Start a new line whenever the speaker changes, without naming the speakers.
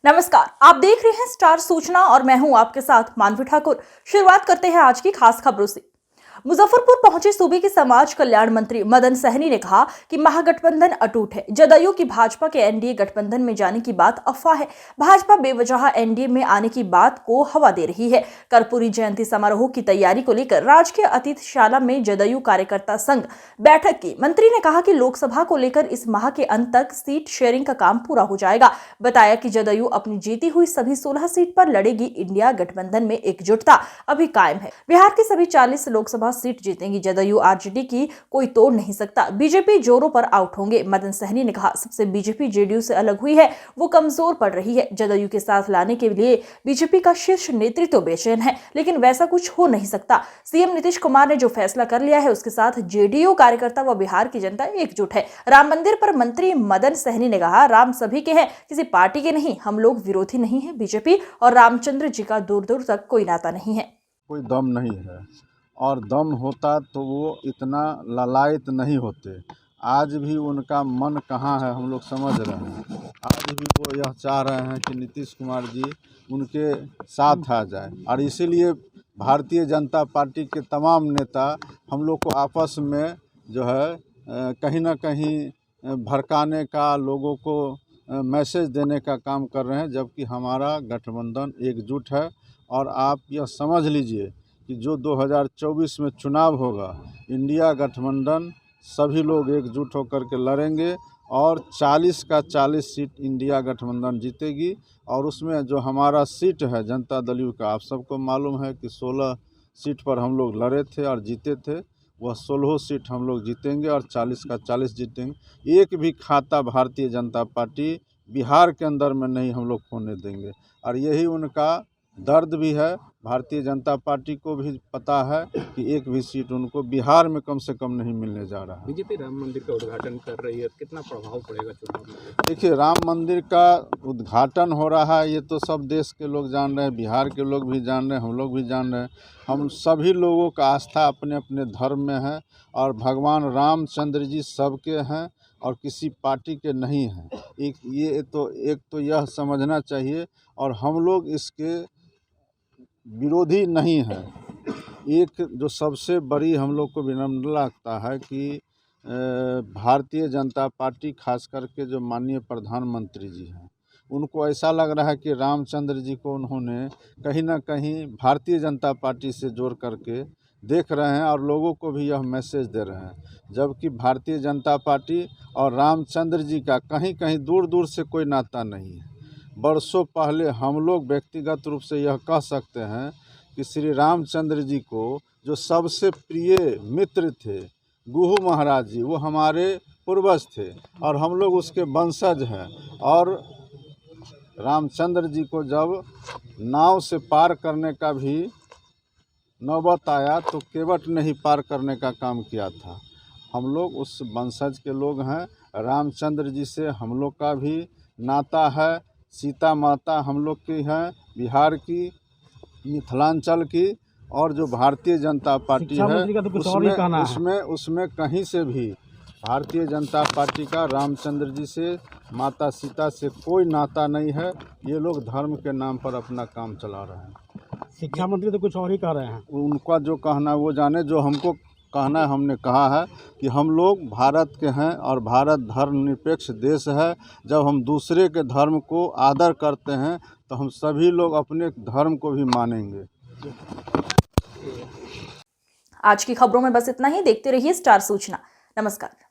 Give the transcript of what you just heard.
नमस्कार, आप देख रहे हैं स्टार सूचना और मैं हूं आपके साथ मानवी ठाकुर। शुरुआत करते हैं आज की खास खबरों से। मुजफ्फरपुर पहुंचे सूबे के समाज कल्याण मंत्री मदन सहनी ने कहा कि महागठबंधन अटूट है। जदयू की भाजपा के एनडीए गठबंधन में जाने की बात अफवाह है। भाजपा बेवजह एनडीए में आने की बात को हवा दे रही है। कर्पूरी जयंती समारोह की तैयारी को लेकर राजकीय अतिथिशाला में जदयू कार्यकर्ता संघ बैठक की। मंत्री ने कहा कि लोकसभा को लेकर इस माह के अंत तक सीट शेयरिंग का काम पूरा हो जाएगा। बताया कि जदयू अपनी जीती हुई सभी 16 सीट पर लड़ेगी। इंडिया गठबंधन में एकजुटता अभी कायम है। बिहार की सभी 40 लोकसभा सीट जीतेंगी। जदयू आरजेडी की कोई तोड़ नहीं सकता। बीजेपी जोरों पर आउट होंगे। मदन सहनी ने कहा, सबसे बीजेपी जेडीयू से अलग हुई है, वो कमजोर पड़ रही है। जदयू के साथ लाने के लिए बीजेपी का शीर्ष नेतृत्व बेचैन है, लेकिन वैसा कुछ हो नहीं सकता। सीएम नीतीश कुमार ने जो फैसला कर लिया है उसके साथ जेडीयू कार्यकर्ता व बिहार की जनता एकजुट है। राम मंदिर पर मंत्री मदन सहनी ने कहा, राम सभी के हैं, किसी पार्टी के नहीं। हम लोग विरोधी नहीं है। बीजेपी और रामचंद्र जी का दूर दूर तक कोई नाता नहीं है।
कोई दम नहीं है, और दम होता तो वो इतना लालायित नहीं होते। आज भी उनका मन कहाँ है हम लोग समझ रहे हैं। आज भी वो यह चाह रहे हैं कि नीतीश कुमार जी उनके साथ आ जाए, और इसीलिए भारतीय जनता पार्टी के तमाम नेता हम लोग को आपस में जो है कहीं ना कहीं भड़काने का, लोगों को मैसेज देने का काम कर रहे हैं, जबकि हमारा गठबंधन एकजुट है। और आप यह समझ लीजिए कि जो 2024 में चुनाव होगा, इंडिया गठबंधन सभी लोग एकजुट होकर के लड़ेंगे और 40 का 40 सीट इंडिया गठबंधन जीतेगी। और उसमें जो हमारा सीट है जनता दल यू का, आप सबको मालूम है कि 16 सीट पर हम लोग लड़े थे और जीते थे। वह 16 सीट हम लोग जीतेंगे और 40 का 40 जीतेंगे। एक भी खाता भारतीय जनता पार्टी बिहार के अंदर में नहीं हम लोग खोने देंगे, और यही उनका दर्द भी है। भारतीय जनता पार्टी को भी पता है कि एक भी सीट उनको बिहार में कम से कम नहीं मिलने जा रहा है।
बीजेपी राम मंदिर का उद्घाटन कर रही है, कितना प्रभाव पड़ेगा चुनाव में?
देखिए, राम मंदिर का उद्घाटन हो रहा है, ये तो सब देश के लोग जान रहे हैं, बिहार के लोग भी जान रहे हैं, हम लोग भी जान रहे हैं। हम सभी लोगों का आस्था अपने अपने धर्म में है, और भगवान रामचंद्र जी सबके हैं और किसी पार्टी के नहीं हैं। एक तो यह समझना चाहिए, और हम लोग इसके विरोधी नहीं है। एक जो सबसे बड़ी हम लोग को विनम्र लगता है कि भारतीय जनता पार्टी, खास करके जो माननीय प्रधानमंत्री जी हैं, उनको ऐसा लग रहा है कि रामचंद्र जी को उन्होंने कहीं ना कहीं भारतीय जनता पार्टी से जोड़ करके देख रहे हैं, और लोगों को भी यह मैसेज दे रहे हैं। जबकि भारतीय जनता पार्टी और रामचंद्र जी का कहीं कहीं दूर दूर से कोई नाता नहीं है। बरसों पहले हम लोग व्यक्तिगत रूप से यह कह सकते हैं कि श्री रामचंद्र जी को जो सबसे प्रिय मित्र थे गुहू महाराज जी, वो हमारे पूर्वज थे और हम लोग उसके वंशज हैं। और रामचंद्र जी को जब नाव से पार करने का भी नौबत आया तो केवट ने ही पार करने का काम किया था। हम लोग उस वंशज के लोग हैं। रामचंद्र जी से हम लोग का भी नाता है। सीता माता हम लोग की हैं, बिहार की, मिथिलांचल की। और जो भारतीय जनता पार्टी है उसमें कहीं से भी भारतीय जनता पार्टी का रामचंद्र जी से, माता सीता से कोई नाता नहीं है। ये लोग धर्म के नाम पर अपना काम चला रहे हैं।
शिक्षा मंत्री तो कुछ और ही कह रहे हैं।
उनका जो कहना है वो जाने, जो हमको कहना है हमने कहा है कि हम लोग भारत के हैं और भारत धर्मनिरपेक्ष देश है। जब हम दूसरे के धर्म को आदर करते हैं तो हम सभी लोग अपने धर्म को भी मानेंगे।
आज की खबरों में बस इतना ही। देखते रहिए स्टार सूचना। नमस्कार।